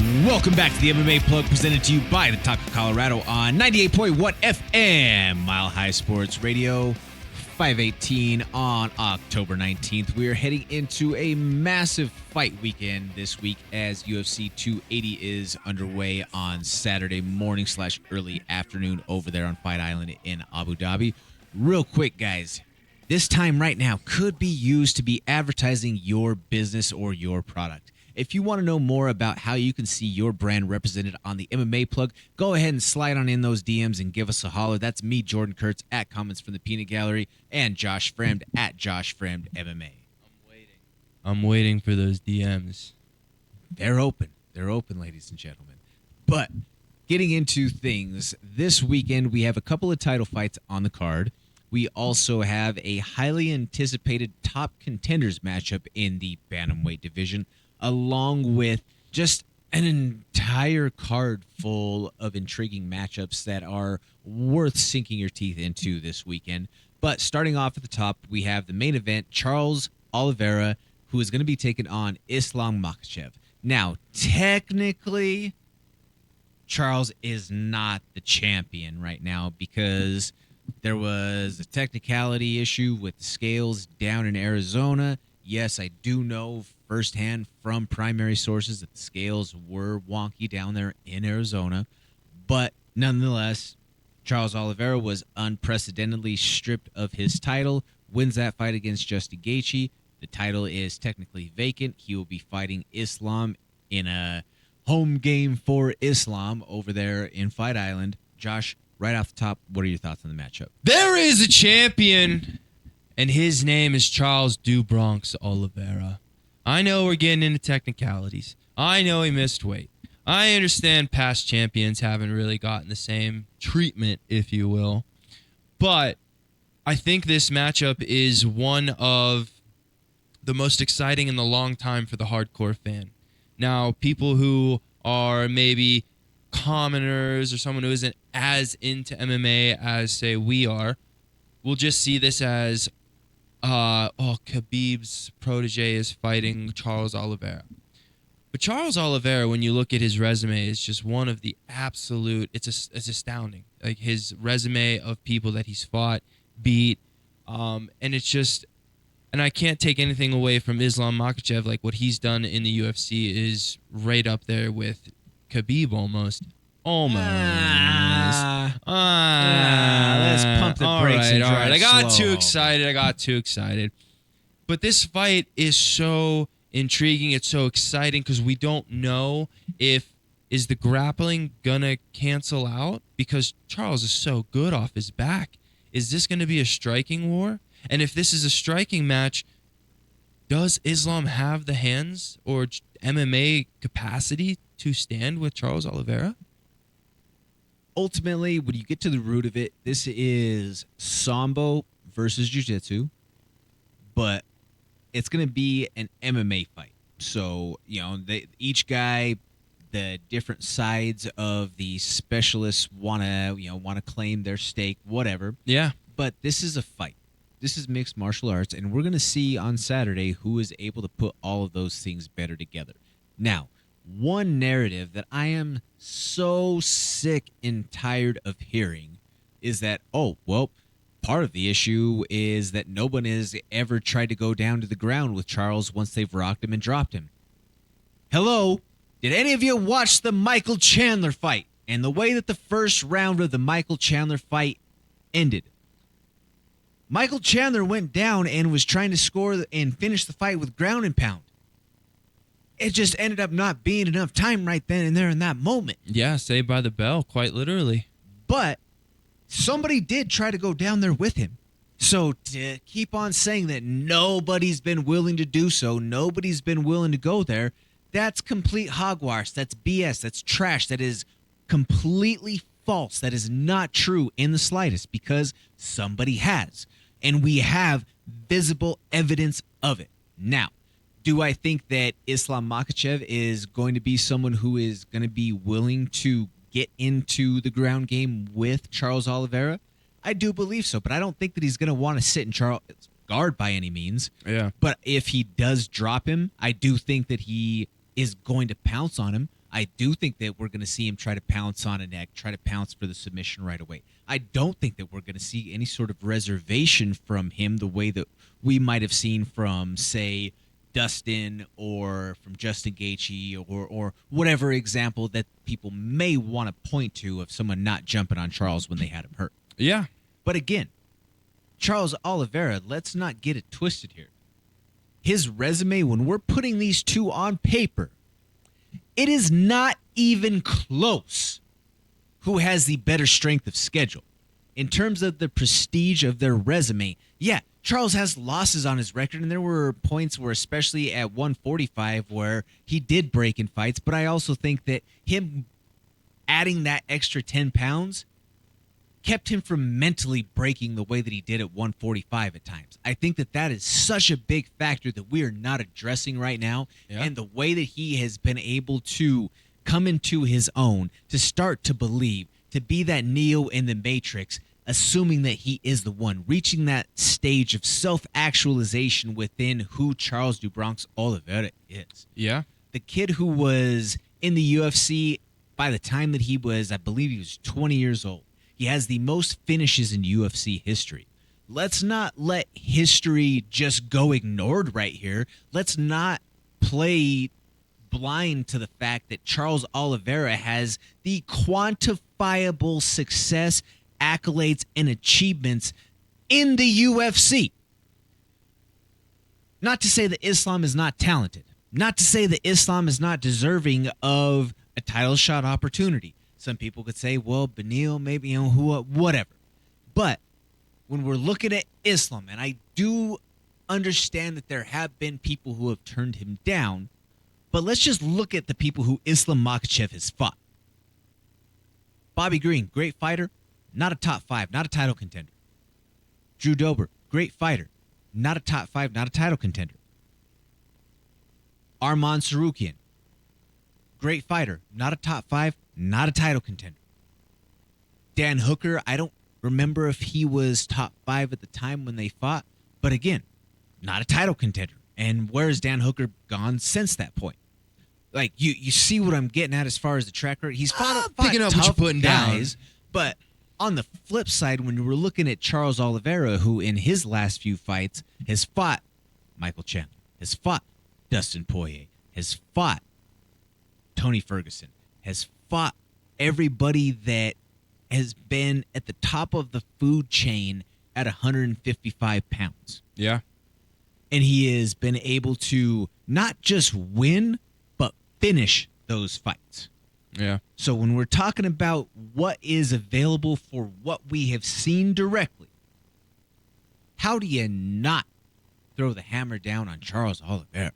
Welcome back to the MMA Plug, presented to you by the Talk of Colorado on 98.1 FM, Mile High Sports Radio, 518 on October 19th. We are heading into a massive fight weekend this week as UFC 280 is underway on Saturday morning / early afternoon over there on Fight Island in Abu Dhabi. Real quick, guys, this time right now could be used to be advertising your business or your product. If you want to know more about how you can see your brand represented on the MMA Plug, go ahead and slide on in those DMs and give us a holler. That's me, Jordan Kurtz, at Comments from the Peanut Gallery, and Josh Fremd, at Josh Fremd MMA. I'm waiting for those DMs. They're open. They're open, ladies and gentlemen. But getting into things, this weekend we have a couple of title fights on the card. We also have a highly anticipated top contenders matchup in the bantamweight division, along with just an entire card full of intriguing matchups that are worth sinking your teeth into this weekend. But starting off at the top, we have the main event, Charles Oliveira, who is going to be taking on Islam Makhachev. Now, technically, Charles is not the champion right now because there was a technicality issue with the scales down in Arizona. Yes, I do know firsthand from primary sources that the scales were wonky down there in Arizona. But nonetheless, Charles Oliveira was unprecedentedly stripped of his title, wins that fight against Justin Gaethje. The title is technically vacant. He will be fighting Islam in a home game for Islam over there in Fight Island. Josh, right off the top, what are your thoughts on the matchup? There is a champion, and his name is Charles Do Bronx Oliveira. I know we're getting into technicalities. I know he missed weight. I understand past champions haven't really gotten the same treatment, if you will. But I think this matchup is one of the most exciting in the long time for the hardcore fan. Now, people who are maybe commoners or someone who isn't as into MMA as, say, we are, will just see this as Khabib's protege is fighting Charles Oliveira. But Charles Oliveira, when you look at his resume, is just one of the absolute, it's astounding. Like his resume of people that he's fought, beat, and it's just, and I can't take anything away from Islam Makhachev. Like what he's done in the UFC is right up there with Khabib almost. Let's pump the brakes and drive I got slow. too excited. But this fight is so intriguing. It's so exciting because we don't know is the grappling gonna cancel out because Charles is so good off his back. Is this gonna be a striking war? And if this is a striking match, does Islam have the hands or MMA capacity to stand with Charles Oliveira? Ultimately, when you get to the root of it, this is Sambo versus Jiu-Jitsu, but it's going to be an MMA fight. So, each guy, the different sides of the specialists want to claim their stake, whatever. Yeah. But this is a fight. This is mixed martial arts, and we're going to see on Saturday who is able to put all of those things better together. Now, one narrative that I am so sick and tired of hearing is that, part of the issue is that no one has ever tried to go down to the ground with Charles once they've rocked him and dropped him. Hello? Did any of you watch the Michael Chandler fight and the way that the first round of the Michael Chandler fight ended? Michael Chandler went down and was trying to score and finish the fight with ground and pound. It just ended up not being enough time right then and there in that moment. Yeah, Saved by the Bell, quite literally. But somebody did try to go down there with him. So to keep on saying that nobody's been willing to do so, nobody's been willing to go there, that's complete hogwash. That's BS. That's trash. That is completely false. That is not true in the slightest because somebody has. And we have visible evidence of it. Now, do I think that Islam Makhachev is going to be someone who is going to be willing to get into the ground game with Charles Oliveira? I do believe so, but I don't think that he's going to want to sit in Charles' guard by any means. Yeah. But if he does drop him, I do think that he is going to pounce on him. I do think that we're going to see him try to pounce on a neck, try to pounce for the submission right away. I don't think that we're going to see any sort of reservation from him the way that we might have seen from, say, Dustin or from Justin Gaethje or whatever example that people may want to point to of someone not jumping on Charles when they had him hurt. Yeah. But again, Charles Oliveira, let's not get it twisted here. His resume, when we're putting these two on paper, it is not even close who has the better strength of schedule. In terms of the prestige of their resume, yeah, Charles has losses on his record, and there were points where, especially at 145, where he did break in fights, but I also think that him adding that extra 10 pounds kept him from mentally breaking the way that he did at 145 at times. I think that that is such a big factor that we are not addressing right now. Yeah. And the way that he has been able to come into his own, to start to believe, to be that Neo in the Matrix, assuming that he is the one, reaching that stage of self-actualization within who Charles do Bronx Oliveira is. Yeah. The kid who was in the UFC by the time that he was, I believe he was 20 years old. He has the most finishes in UFC history. Let's not let history just go ignored right here. Let's not play blind to the fact that Charles Oliveira has the quantifiable success, accolades, and achievements in the UFC. Not to say that Islam is not talented. Not to say that Islam is not deserving of a title shot opportunity. Some people could say, well, Beneil, maybe, whatever. But when we're looking at Islam, and I do understand that there have been people who have turned him down, but let's just look at the people who Islam Makhachev has fought. Bobby Green, great fighter, not a top 5, not a title contender. Drew Dober, great fighter, not a top 5, not a title contender. Arman Sarukian, great fighter, not a top 5, not a title contender. Dan Hooker, I don't remember if he was top 5 at the time when they fought, but again, not a title contender. And where has Dan Hooker gone since that point? Like, you see what I'm getting at as far as the track record. He's fought picking up what tough you're putting guys, down. but on the flip side, when we're looking at Charles Oliveira, who in his last few fights has fought Michael Chandler, has fought Dustin Poirier, has fought Tony Ferguson, has fought everybody that has been at the top of the food chain at 155 pounds. Yeah. And he has been able to not just win, but finish those fights. Yeah. So when we're talking about what is available for what we have seen directly, how do you not throw the hammer down on Charles Oliveira?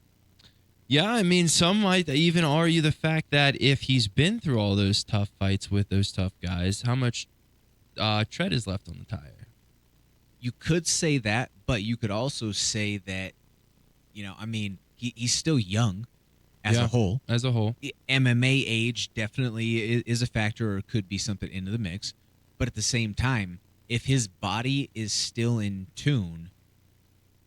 Yeah, I mean, some might even argue the fact that if he's been through all those tough fights with those tough guys, how much tread is left on the tire? You could say that, but you could also say that, he's still young as a whole. As a whole. MMA age definitely is a factor or could be something into the mix. But at the same time, if his body is still in tune,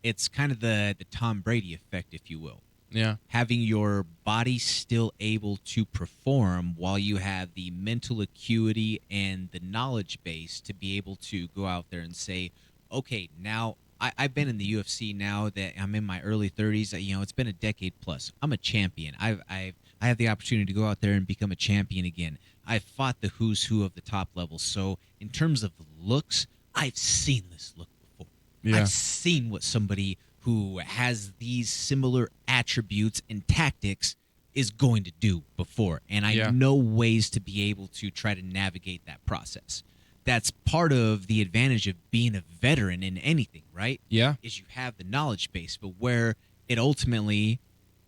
it's kind of the Tom Brady effect, if you will. Yeah. Having your body still able to perform while you have the mental acuity and the knowledge base to be able to go out there and say, okay, now I've been in the UFC now that I'm in my early 30s. It's been a decade plus. I'm a champion. I have the opportunity to go out there and become a champion again. I've fought the who's who of the top level. So in terms of looks, I've seen this look before. Yeah. I've seen what somebody who has these similar attributes and tactics is going to do before. And I know ways to be able to try to navigate that process. That's part of the advantage of being a veteran in anything, right? Yeah. Is you have the knowledge base, but where it ultimately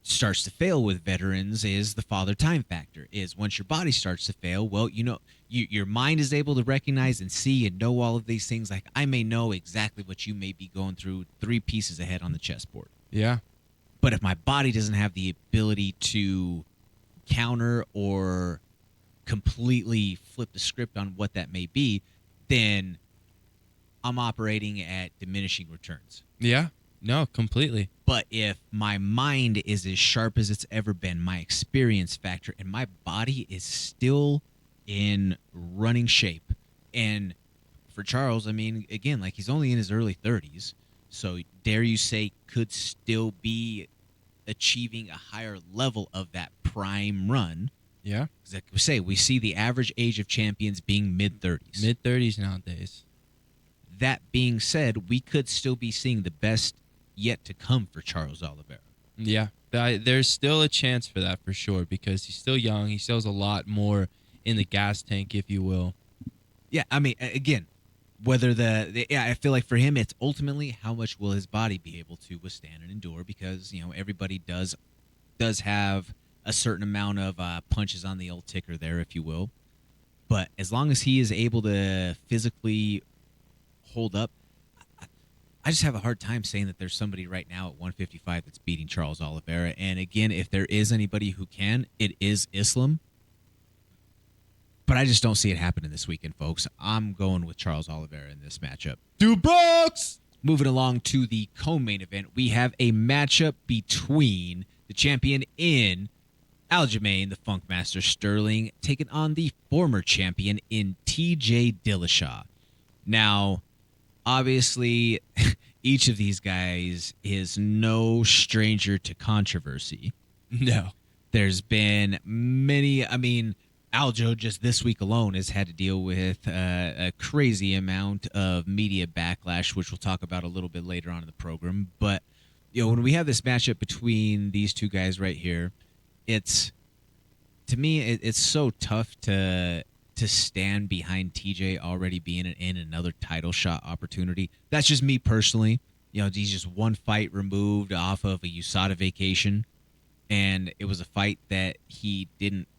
starts to fail with veterans is the father time factor. Is once your body starts to fail, well, your mind is able to recognize and see and know all of these things. Like, I may know exactly what you may be going through 3 pieces ahead on the chessboard. Yeah. But if my body doesn't have the ability to counter or completely flip the script on what that may be, then I'm operating at diminishing returns. Yeah. No, completely. But if my mind is as sharp as it's ever been, my experience factor, and my body is still in running shape. And for Charles, I mean, again, like he's only in his early 30s. So dare you say could still be achieving a higher level of that prime run. Yeah. Because like we say, we see the average age of champions being mid-30s. Mid-30s nowadays. That being said, we could still be seeing the best yet to come for Charles Oliveira. Yeah. There's still a chance for that for sure because he's still young. He still has a lot more in the gas tank, if you will. Yeah, I mean, again, whether I feel like for him, it's ultimately how much will his body be able to withstand and endure because, everybody does have a certain amount of punches on the old ticker there, if you will. But as long as he is able to physically hold up, I just have a hard time saying that there's somebody right now at 155 that's beating Charles Oliveira. And again, if there is anybody who can, it is Islam. But I just don't see it happening this weekend, folks. I'm going with Charles Oliveira in this matchup. Do Brooks! Moving along to the co-main event, we have a matchup between the champion in Aljamain, the Funkmaster Sterling, taking on the former champion in TJ Dillashaw. Now, obviously, each of these guys is no stranger to controversy. No. There's been many, Aljo just this week alone has had to deal with a crazy amount of media backlash, which we'll talk about a little bit later on in the program. But, when we have this matchup between these two guys right here, it's so tough to stand behind TJ already being in another title shot opportunity. That's just me personally. He's just one fight removed off of a USADA vacation, and it was a fight that he didn't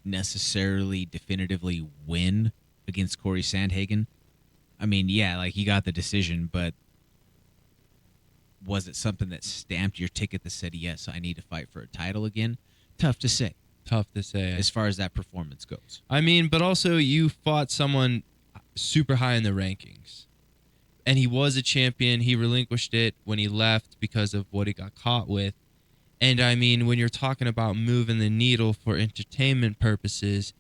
necessarily definitively win against Corey Sandhagen. I mean, yeah, like he got the decision, but was it something that stamped your ticket that said, yes, I need to fight for a title again? Tough to say. Tough to say. As far as that performance goes. I mean, but also you fought someone super high in the rankings. And he was a champion. He relinquished it when he left because of what he got caught with. And I mean, when you're talking about moving the needle for entertainment purposes,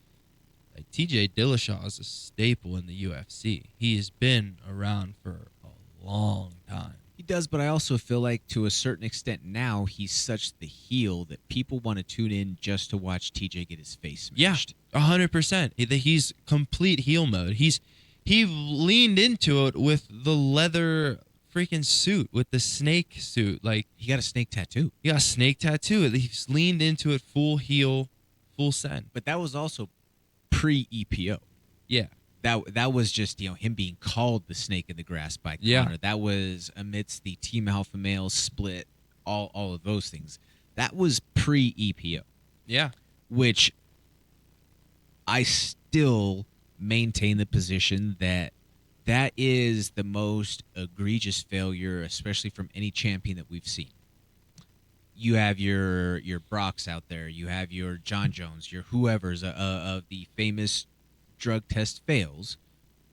like TJ Dillashaw is a staple in the UFC. He has been around for a long time. He does, but I also feel like to a certain extent now he's such the heel that people want to tune in just to watch TJ get his face smashed. Yeah, 100%. He's complete heel mode. He leaned into it with the leather freaking suit, with the snake suit. Like he got a snake tattoo. He got a snake tattoo. He's leaned into it full heel, full send. But that was also pre-EPO. Yeah. That was just, him being called the snake in the grass by Conor. Yeah. That was amidst the Team Alpha Male split, all of those things. That was pre-EPO. Yeah. Which I still maintain the position that is the most egregious failure, especially from any champion that we've seen. You have your Brocks out there. You have your John Jones, your whoever's of the famous drug test fails.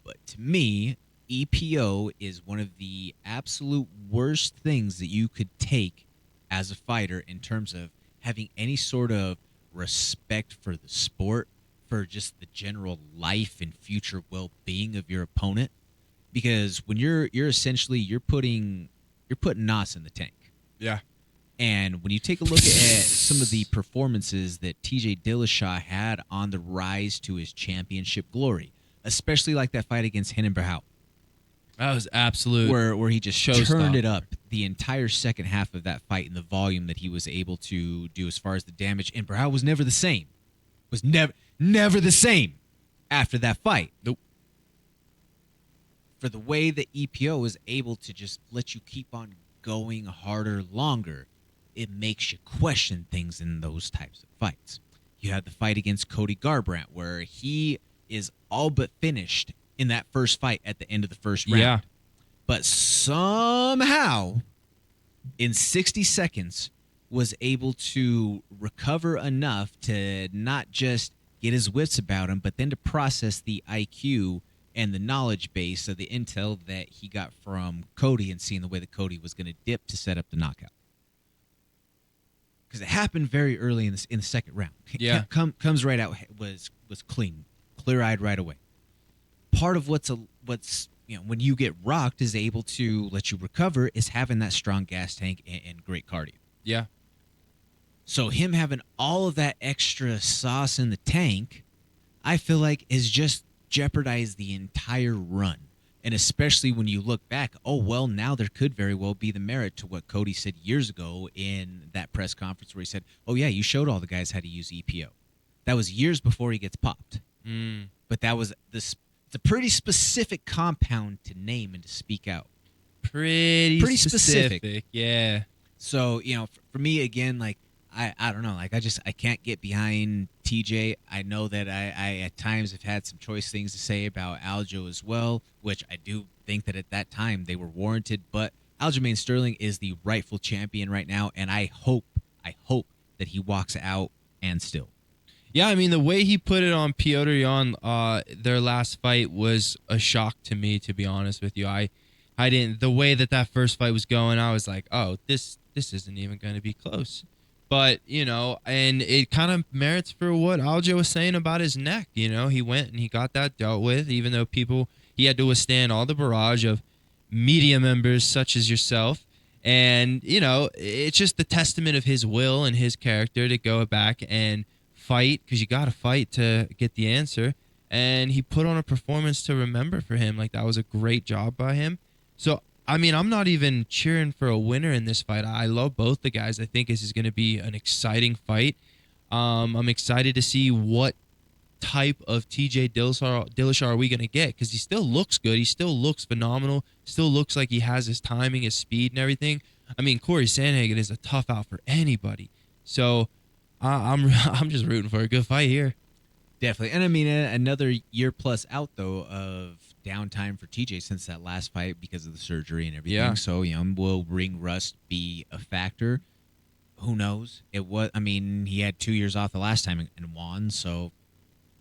But to me, EPO is one of the absolute worst things that you could take as a fighter in terms of having any sort of respect for the sport, for just the general life and future well-being of your opponent. Because when you're essentially you're putting NOS in the tank. Yeah. And when you take a look at some of the performances that TJ Dillashaw had on the rise to his championship glory, especially like that fight against Renan Barão, that was absolute. Where he just turned it up the entire second half of that fight and the volume that he was able to do as far as the damage. And Barão was never the same. Was never the same after that fight. Nope. For the way that EPO is able to just let you keep on going harder, longer, it makes you question things in those types of fights. You had the fight against Cody Garbrandt where he is all but finished in that first fight at the end of the first round. Yeah. But somehow, in 60 seconds, was able to recover enough to not just get his wits about him, but then to process the IQ and the knowledge base of the intel that he got from Cody and seeing the way that Cody was going to dip to set up the knockout. Because it happened very early in the second round. Yeah. Comes right out, was clean, clear-eyed right away. Part of what's when you get rocked is able to let you recover is having that strong gas tank and great cardio. Yeah. So him having all of that extra sauce in the tank, I feel like is just jeopardized the entire run. And especially when you look back, oh, well, now there could very well be the merit to what Cody said years ago in that press conference where he said, oh, yeah, you showed all the guys how to use EPO. That was years before he gets popped. But that was it's a pretty specific compound to name and to speak out. Pretty specific. Yeah. So, for me, again, like, I don't know. Like, I can't get behind TJ. I know that I at times have had some choice things to say about Aljo as well, which I do think that at that time they were warranted. But Aljamain Sterling is the rightful champion right now, and I hope that he walks out and still. Yeah, I mean, the way he put it on Piotr Jan, their last fight was a shock to me, to be honest with you. I didn't, the way that first fight was going, I was like, oh, this isn't even going to be close. But, and it kind of merits for what Aljo was saying about his neck. He went and he got that dealt with, even though he had to withstand all the barrage of media members such as yourself. And, it's just the testament of his will and his character to go back and fight, because you got to fight to get the answer. And he put on a performance to remember for him. Like, that was a great job by him. So, I mean, I'm not even cheering for a winner in this fight. I love both the guys. I think this is going to be an exciting fight. I'm excited to see what type of TJ Dillashaw are we going to get, because he still looks good. He still looks phenomenal. Still looks like he has his timing, his speed, and everything. I mean, Corey Sandhagen is a tough out for anybody. So I'm just rooting for a good fight here. Definitely. And I mean, another year plus out, though, of downtime for TJ since that last fight because of the surgery and everything. Yeah. So, will ring rust be a factor? Who knows? He had 2 years off the last time and won, so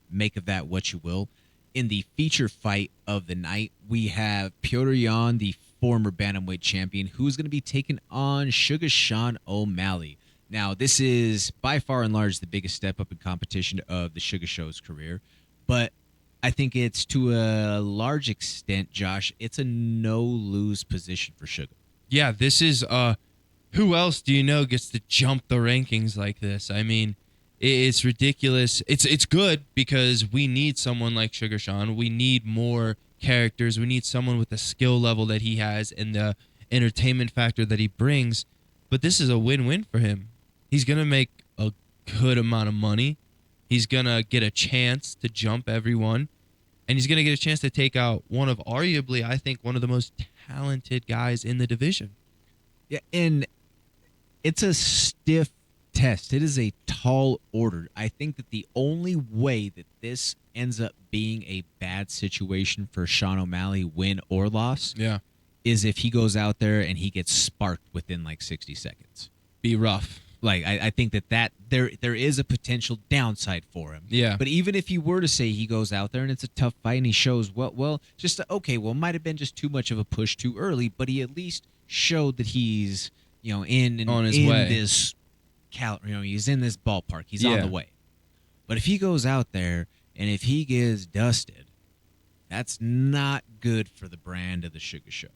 make of that what you will. In the feature fight of the night, we have Piotr Jan, the former bantamweight champion, who's going to be taking on Sugar Sean O'Malley. Now, this is by far and large the biggest step up in competition of the Sugar Show's career, but I think it's to a large extent, Josh, it's a no-lose position for Sugar. Yeah, this is who else do you know gets to jump the rankings like this? I mean, it's ridiculous. It's good because we need someone like Sugar Sean. We need more characters. We need someone with the skill level that he has and the entertainment factor that he brings. But this is a win-win for him. He's going to make a good amount of money. He's going to get a chance to jump everyone. And he's going to get a chance to take out one of arguably, I think, one of the most talented guys in the division. Yeah, and it's a stiff test. It is a tall order. I think that the only way that this ends up being a bad situation for Sean O'Malley, win or loss, is if he goes out there and he gets sparked within like 60 seconds. Be rough. Like, I think that there is a potential downside for him. Yeah. But even if you were to say he goes out there and it's a tough fight and he shows, it might have been just too much of a push too early, but he at least showed that he's, on his way. He's in this ballpark. He's on the way. But if he goes out there and if he gets dusted, that's not good for the brand of the Sugar Show.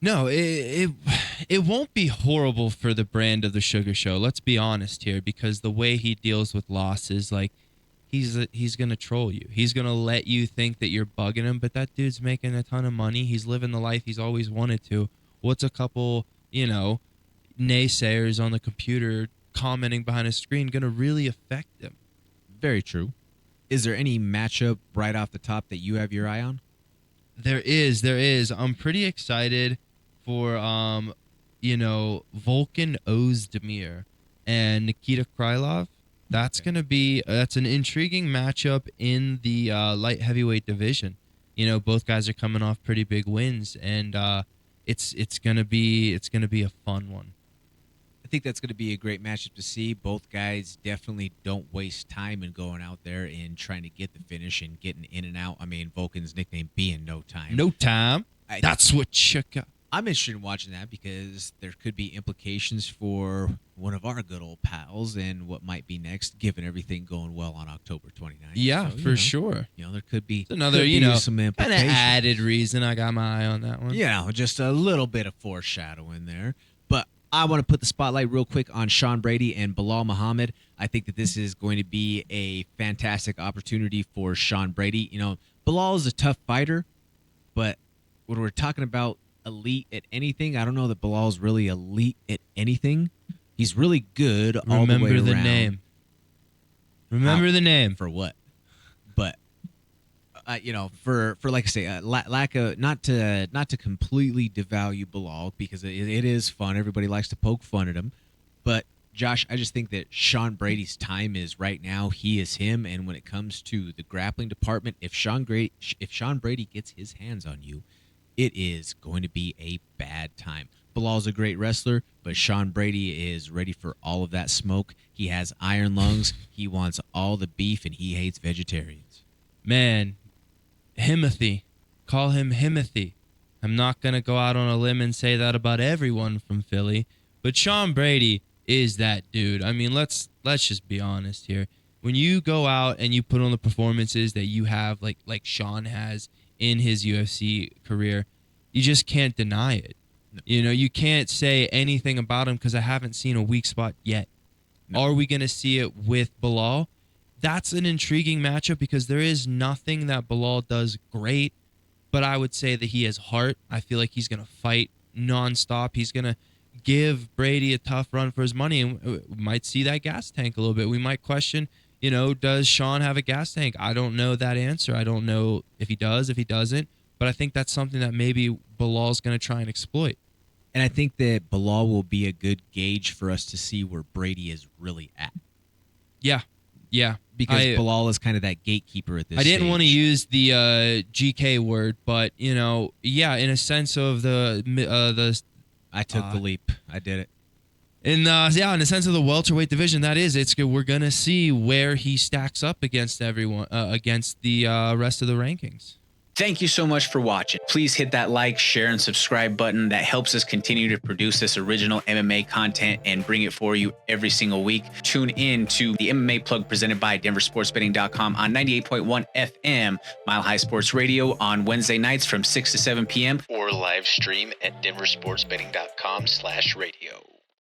No, it won't be horrible for the brand of the Sugar Show. Let's be honest here, because the way he deals with losses, like he's gonna troll you. He's gonna let you think that you're bugging him, but that dude's making a ton of money. He's living the life he's always wanted to. What's a couple, naysayers on the computer commenting behind a screen gonna really affect him? Very true. Is there any matchup right off the top that you have your eye on? There is. I'm pretty excited for Volkan Ozdemir and Nikita Krylov. That's that's an intriguing matchup in the light heavyweight division. Both guys are coming off pretty big wins, and it's gonna be a fun one. I think that's going to be a great matchup to see. Both guys definitely don't waste time in going out there and trying to get the finish and getting in and out. I mean, Vulcan's nickname being No Time. No time. That's what you got. I'm interested in watching that because there could be implications for one of our good old pals and what might be next, given everything going well on October 29th. Yeah, So, for sure. There could be It's another, some an implications. added reason I got my eye on that one. Just a little bit of foreshadowing there. But I want to put the spotlight real quick on Sean Brady and Bilal Muhammad. I think that this is going to be a fantastic opportunity for Sean Brady. Bilal is a tough fighter, but when we're talking about elite at anything, I don't know that Bilal's really elite at anything. He's really good all the way around. Remember the name. Remember the name. For what? But for like I say, lack of not to completely devalue Bilal, because it is fun. Everybody likes to poke fun at him, but Josh, I just think that Sean Brady's time is right now. He is him, and when it comes to the grappling department, if Sean Brady gets his hands on you, it is going to be a bad time. Bilal's a great wrestler, but Sean Brady is ready for all of that smoke. He has iron lungs. He wants all the beef, and he hates vegetarians. Man, Himothy. Call him Himothy. I'm not going to go out on a limb and say that about everyone from Philly, but Sean Brady is that dude. I mean, let's just be honest here. When you go out and you put on the performances that you have, like Sean has in his UFC career, you just can't deny it. No. You can't say anything about him because I haven't seen a weak spot yet. No. Are we going to see it with Bilal? That's an intriguing matchup because there is nothing that Bilal does great, but I would say that he has heart. I feel like he's going to fight nonstop. He's going to give Brady a tough run for his money, and we might see that gas tank a little bit. We might question, does Sean have a gas tank? I don't know that answer. I don't know if he does, if he doesn't, but I think that's something that maybe Bilal's going to try and exploit. And I think that Bilal will be a good gauge for us to see where Brady is really at. Yeah. Because Bilal is kind of that gatekeeper at this stage. I didn't want to use the GK word, but, in a sense of the I took the leap. I did it. In the sense of the welterweight division, we're gonna see where he stacks up against everyone, against the rest of the rankings. Thank you so much for watching. Please hit that like, share, and subscribe button. That helps us continue to produce this original MMA content and bring it for you every single week. Tune in to the MMA Plug presented by DenverSportsBetting.com on 98.1 FM, Mile High Sports Radio on Wednesday nights from 6 to 7 p.m. or live stream at DenverSportsBetting.com/radio.